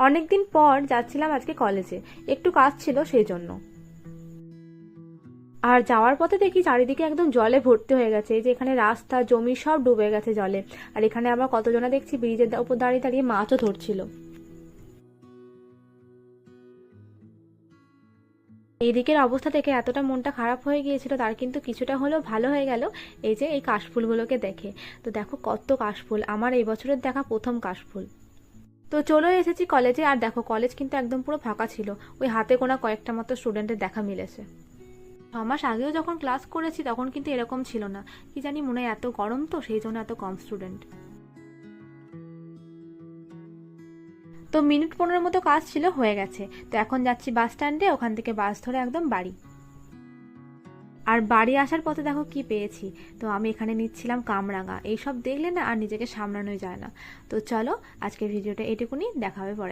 অনেকদিন পর যাচ্ছিলাম আজকে কলেজে, একটু কাজ ছিল সেই জন্য। আর যাওয়ার পথে দেখি চারিদিকে একদম জলে ভর্তি হয়ে গেছে, এই যে এখানে রাস্তা জমি সব ডুবে গেছে জলে। আর এখানে আবার কতজনা দেখছি ব্রিজের উপর দাঁড়িয়ে দাঁড়িয়ে মাছও ধরছিল। এই দিকের অবস্থা দেখে এতটা মনটা খারাপ হয়ে গিয়েছিল, তার কিন্তু কিছুটা হলেও ভালো হয়ে গেল এই যে এই কাশফুলগুলোকে দেখে। তো দেখো কত কাশফুল, আমার এই বছরের দেখা প্রথম কাশফুল। তো চলে এসেছি কলেজে, আর দেখো কলেজ কিন্তু একদম পুরো ফাঁকা ছিল, ওই হাতে গোনা কয়েকটা মতো স্টুডেন্টের দেখা মিলেছে। 6 মাস আগেও যখন ক্লাস করেছি তখন কিন্তু এরকম ছিল না, কি জানি মনে হয় এত গরম তো সেই জন্য এত কম স্টুডেন্ট। তো মিনিট 15 মতো কাজ ছিল, হয়ে গেছে। তো এখন যাচ্ছি বাস স্ট্যান্ডে, ওখান থেকে বাস ধরে একদম বাড়ি। আর বাড়ি আসার পথে দেখো কি পেয়েছি। তো আমি এখানে নিচ্ছিলাম কামরাঙা, এইসব দেখলে না আর নিজেকে সামলানোই যায় না। তো চলো আজকের ভিডিওটা এটুকুনি, দেখা হবে পরে।